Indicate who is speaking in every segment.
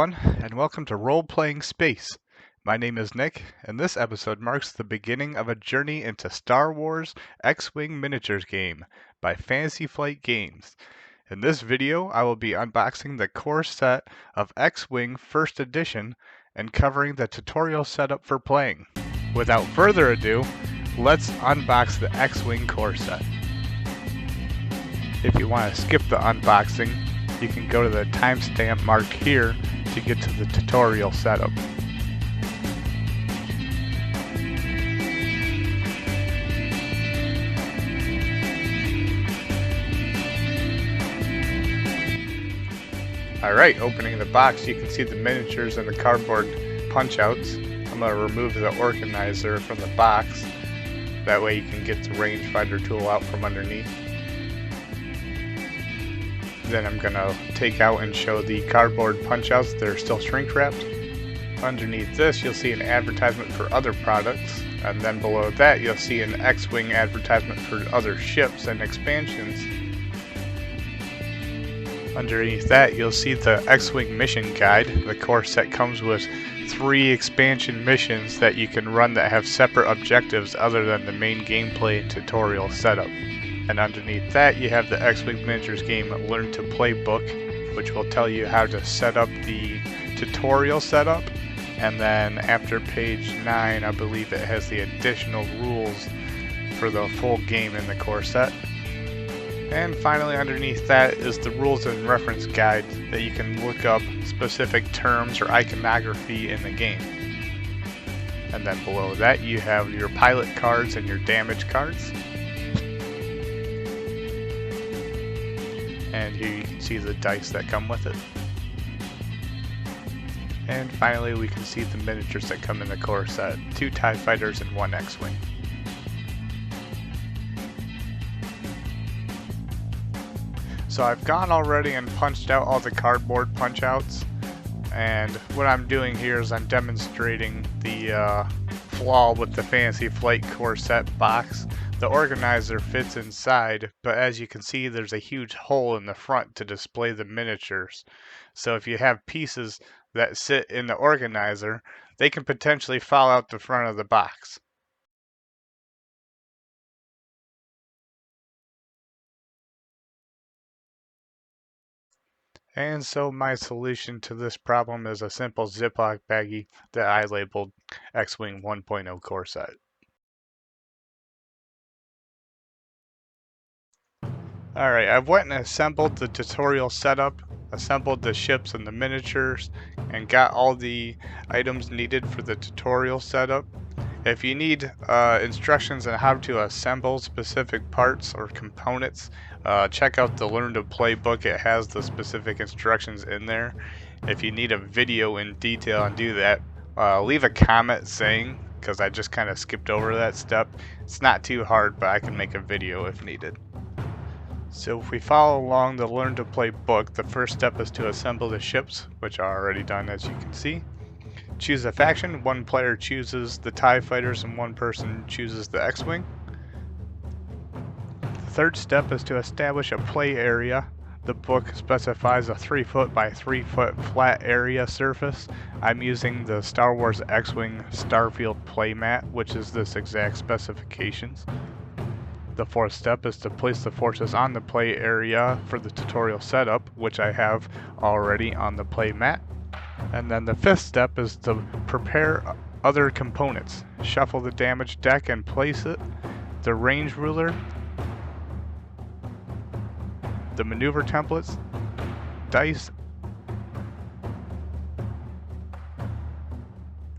Speaker 1: everyone, and welcome to Role Playing Space. My name is Nick, and this episode marks the beginning of a journey into Star Wars X-Wing Miniatures game by Fantasy Flight Games. In this video, I will be unboxing the core set of X-Wing First Edition and covering the tutorial setup for playing. Without further ado, let's unbox the X-Wing core set. If you want to skip the unboxing, you can go to the timestamp marked here to get to the tutorial setup. Alright, opening the box, you can see the miniatures and the cardboard punch-outs. I'm going to remove the organizer from the box. That way you can get the rangefinder tool out from underneath. Then I'm going to take out and show the cardboard punch-outs that are still shrink wrapped. Underneath this you'll see an advertisement for other products, and then below that you'll see an X-Wing advertisement for other ships and expansions. Underneath that you'll see the X-Wing mission guide. The core set comes with 3 expansion missions that you can run that have separate objectives other than the main gameplay and tutorial setup. And underneath that you have the X-Wing Miniatures game Learn to Play book, which will tell you how to set up the tutorial setup. And then after page 9, I believe it has the additional rules for the full game in the core set. And finally underneath that is the rules and reference guide that you can look up specific terms or iconography in the game. And then below that you have your pilot cards and your damage cards. And here you can see the dice that come with it. And finally we can see the miniatures that come in the core set, 2 TIE Fighters and 1 X-Wing. So I've gone already and punched out all the cardboard punch outs, and what I'm doing here is I'm demonstrating the flaw with the Fantasy Flight core set box. The organizer fits inside, but as you can see there's a huge hole in the front to display the miniatures. So if you have pieces that sit in the organizer, they can potentially fall out the front of the box. And so my solution to this problem is a simple Ziploc baggie that I labeled X-Wing 1.0 core set. Alright, I've went and assembled the tutorial setup, assembled the ships and the miniatures, and got all the items needed for the tutorial setup. If you need instructions on how to assemble specific parts or components, check out the Learn to Play book. It has the specific instructions in there. If you need a video in detail on do that, leave a comment saying, because I just kind of skipped over that step. It's not too hard, but I can make a video if needed. So if we follow along the Learn to Play book, the first step is to assemble the ships, which are already done as you can see. Choose a faction. 1 player chooses the TIE Fighters and 1 person chooses the X-Wing. The third step is to establish a play area. The book specifies a 3-foot by 3-foot flat area surface. I'm using the Star Wars X-Wing Starfield playmat, which is this exact specifications. The fourth step is to place the forces on the play area for the tutorial setup, which I have already on the play mat. And then the fifth step is to prepare other components. Shuffle the damage deck and place it, the range ruler, the maneuver templates, dice,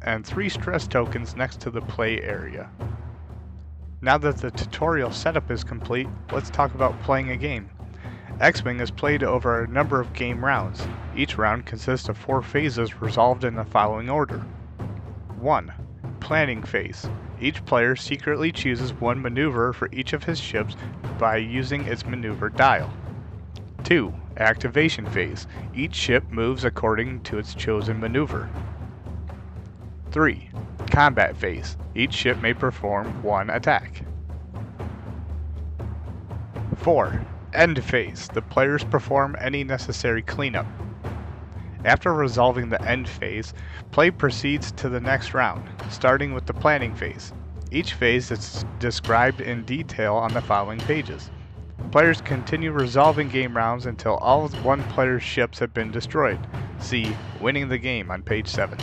Speaker 1: and 3 stress tokens next to the play area. Now that the tutorial setup is complete, let's talk about playing a game. X-Wing is played over a number of game rounds. Each round consists of 4 phases resolved in the following order. 1. Planning phase. Each player secretly chooses 1 maneuver for each of his ships by using its maneuver dial. 2. Activation phase. Each ship moves according to its chosen maneuver. 3. Combat phase. Each ship may perform 1 attack. 4. End phase. The players perform any necessary cleanup. After resolving the end phase, play proceeds to the next round, starting with the planning phase. Each phase is described in detail on the following pages. Players continue resolving game rounds until all of one player's ships have been destroyed. See Winning the Game on page 7.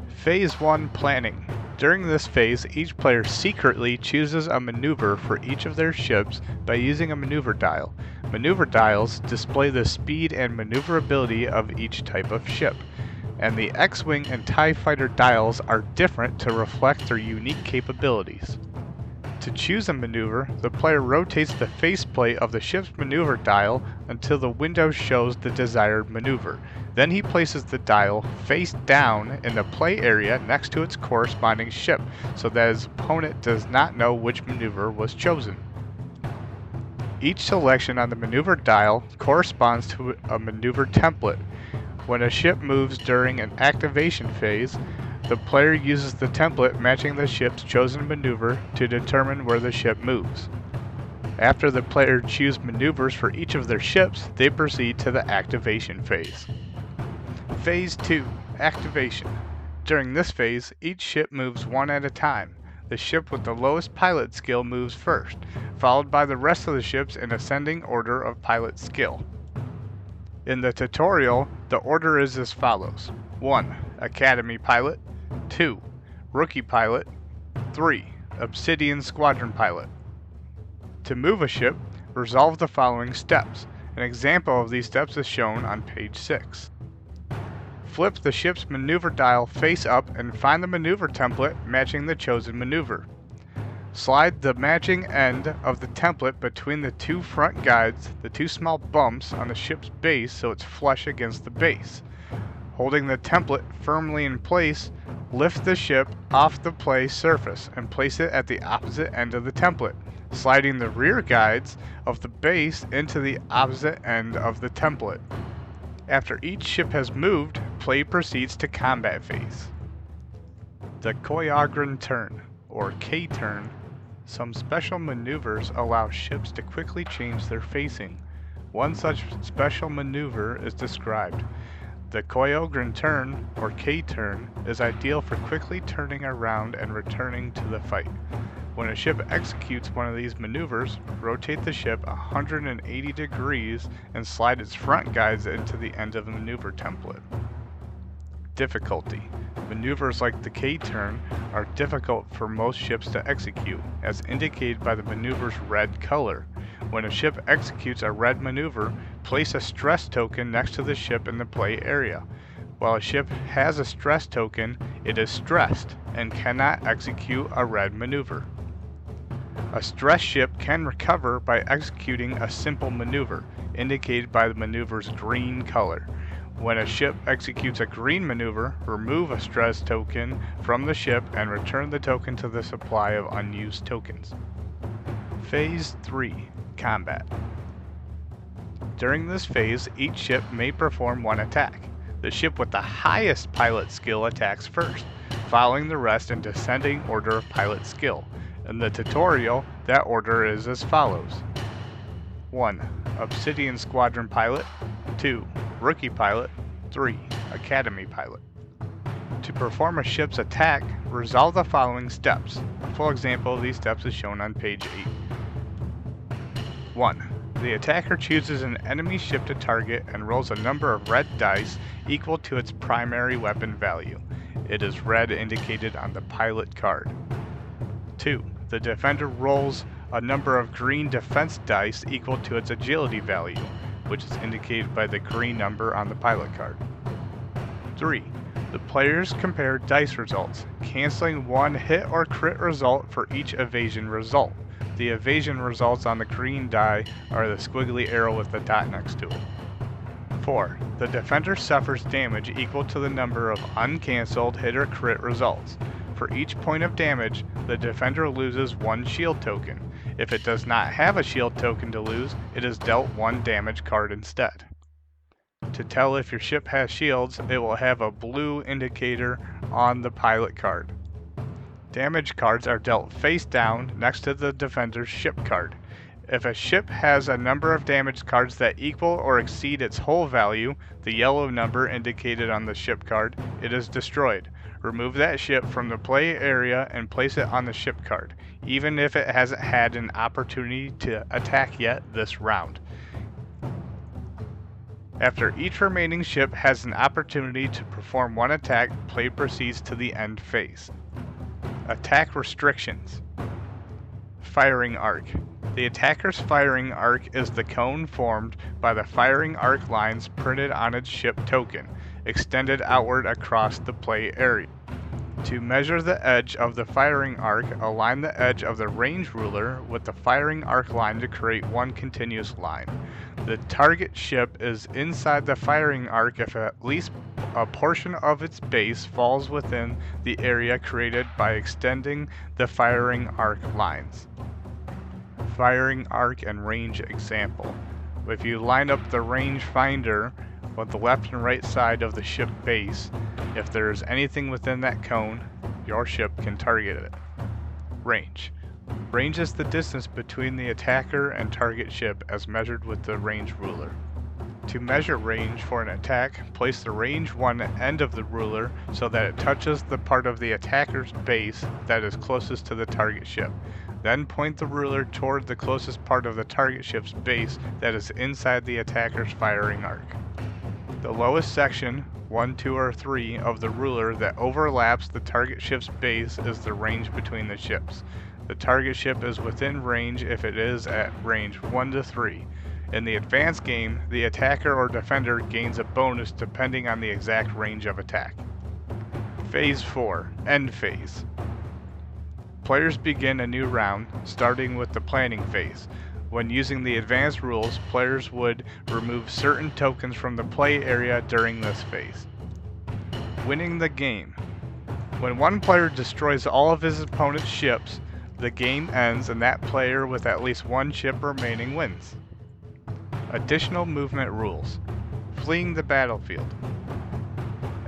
Speaker 1: Phase 1 Planning. During this phase, each player secretly chooses a maneuver for each of their ships by using a maneuver dial. Maneuver dials display the speed and maneuverability of each type of ship, and the X-Wing and TIE Fighter dials are different to reflect their unique capabilities. To choose a maneuver, the player rotates the faceplate of the ship's maneuver dial until the window shows the desired maneuver. Then he places the dial face down in the play area next to its corresponding ship, so that his opponent does not know which maneuver was chosen. Each selection on the maneuver dial corresponds to a maneuver template. When a ship moves during an activation phase, the player uses the template matching the ship's chosen maneuver to determine where the ship moves. After the player chooses maneuvers for each of their ships, they proceed to the activation phase. Phase 2 Activation. During this phase, each ship moves one at a time. The ship with the lowest pilot skill moves first, followed by the rest of the ships in ascending order of pilot skill. In the tutorial, the order is as follows: 1. Academy Pilot, 2. Rookie Pilot, 3. Obsidian Squadron Pilot. To move a ship, resolve the following steps. An example of these steps is shown on page 6. Flip the ship's maneuver dial face up and find the maneuver template matching the chosen maneuver. Slide the matching end of the template between the two front guides, the two small bumps on the ship's base so it's flush against the base. Holding the template firmly in place, lift the ship off the play surface and place it at the opposite end of the template, sliding the rear guides of the base into the opposite end of the template. After each ship has moved, play proceeds to combat phase. The Koyagran turn, or K-turn. Some special maneuvers allow ships to quickly change their facing. One such special maneuver is described. The Koyagran turn, or K-turn, is ideal for quickly turning around and returning to the fight. When a ship executes one of these maneuvers, rotate the ship 180 degrees and slide its front guides into the end of the maneuver template. Difficulty. Maneuvers like the K-turn are difficult for most ships to execute, as indicated by the maneuver's red color. When a ship executes a red maneuver, place a stress token next to the ship in the play area. While a ship has a stress token, it is stressed and cannot execute a red maneuver. A stressed ship can recover by executing a simple maneuver, indicated by the maneuver's green color. When a ship executes a green maneuver, remove a stress token from the ship and return the token to the supply of unused tokens. Phase 3 Combat. During this phase, each ship may perform one attack. The ship with the highest pilot skill attacks first, following the rest in descending order of pilot skill. In the tutorial, that order is as follows: 1. Obsidian Squadron Pilot, 2. Rookie Pilot, 3. Academy Pilot. To perform a ship's attack, resolve the following steps. A full example of these steps is shown on page 8. 1. The attacker chooses an enemy ship to target and rolls a number of red dice equal to its primary weapon value. It is red indicated on the pilot card. 2. The defender rolls a number of green defense dice equal to its agility value, which is indicated by the green number on the pilot card. 3. The players compare dice results, canceling one hit or crit result for each evasion result. The evasion results on the green die are the squiggly arrow with the dot next to it. 4. The defender suffers damage equal to the number of uncancelled hit or crit results. For each point of damage, the defender loses one shield token. If it does not have a shield token to lose, it is dealt one damage card instead. To tell if your ship has shields, it will have a blue indicator on the pilot card. Damage cards are dealt face down next to the defender's ship card. If a ship has a number of damage cards that equal or exceed its whole value, the yellow number indicated on the ship card, it is destroyed. Remove that ship from the play area and place it on the ship card, even if it hasn't had an opportunity to attack yet this round. After each remaining ship has an opportunity to perform one attack, play proceeds to the end phase. Attack restrictions. Firing arc. The attacker's firing arc is the cone formed by the firing arc lines printed on its ship token, extended outward across the play area. To measure the edge of the firing arc, align the edge of the range ruler with the firing arc line to create one continuous line. The target ship is inside the firing arc if at least a portion of its base falls within the area created by extending the firing arc lines. Firing arc and range example. If you line up the range finder with the left and right side of the ship base, if there is anything within that cone, your ship can target it. Range. Range is the distance between the attacker and target ship as measured with the range ruler. To measure range for an attack, place the range 1 end of the ruler so that it touches the part of the attacker's base that is closest to the target ship. Then point the ruler toward the closest part of the target ship's base that is inside the attacker's firing arc. The lowest section, 1, 2, or 3 of the ruler that overlaps the target ship's base is the range between the ships. The target ship is within range if it is at range 1 to 3. In the advanced game, the attacker or defender gains a bonus depending on the exact range of attack. Phase 4, End Phase. Players begin a new round, starting with the planning phase. When using the advanced rules, players would remove certain tokens from the play area during this phase. Winning the game. When one player destroys all of his opponent's ships, the game ends and that player with at least one ship remaining wins. Additional movement rules. Fleeing the battlefield.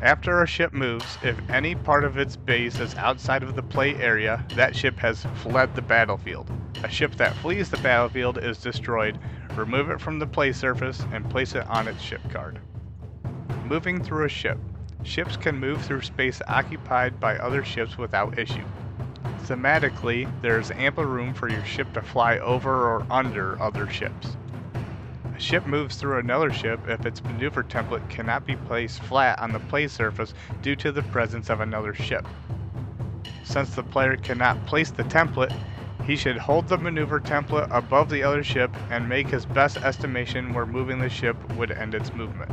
Speaker 1: After a ship moves, if any part of its base is outside of the play area, that ship has fled the battlefield. A ship that flees the battlefield is destroyed. Remove it from the play surface and place it on its ship card. Moving through a ship. Ships can move through space occupied by other ships without issue. Thematically, there is ample room for your ship to fly over or under other ships. A ship moves through another ship if its maneuver template cannot be placed flat on the play surface due to the presence of another ship. Since the player cannot place the template, he should hold the maneuver template above the other ship and make his best estimation where moving the ship would end its movement.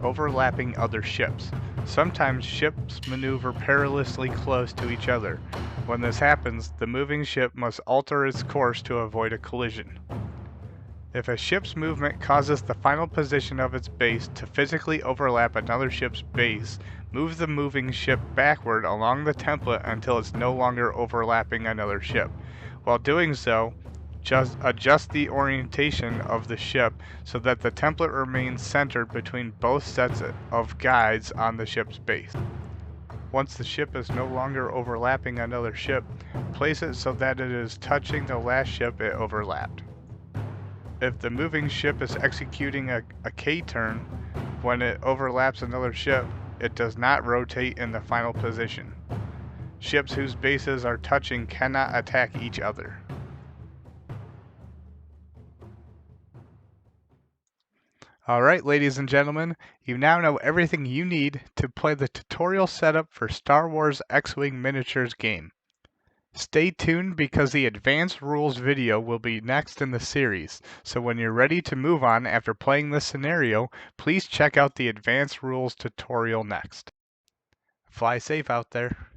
Speaker 1: Overlapping other ships. Sometimes ships maneuver perilously close to each other. When this happens, the moving ship must alter its course to avoid a collision. If a ship's movement causes the final position of its base to physically overlap another ship's base, move the moving ship backward along the template until it's no longer overlapping another ship. While doing so, just adjust the orientation of the ship so that the template remains centered between both sets of guides on the ship's base. Once the ship is no longer overlapping another ship, place it so that it is touching the last ship it overlapped. If the moving ship is executing a K-turn when it overlaps another ship, it does not rotate in the final position. Ships whose bases are touching cannot attack each other. Alright, ladies and gentlemen, you now know everything you need to play the tutorial setup for Star Wars X-Wing Miniatures game. Stay tuned because the advanced rules video will be next in the series, so when you're ready to move on after playing this scenario, please check out the advanced rules tutorial next. Fly safe out there.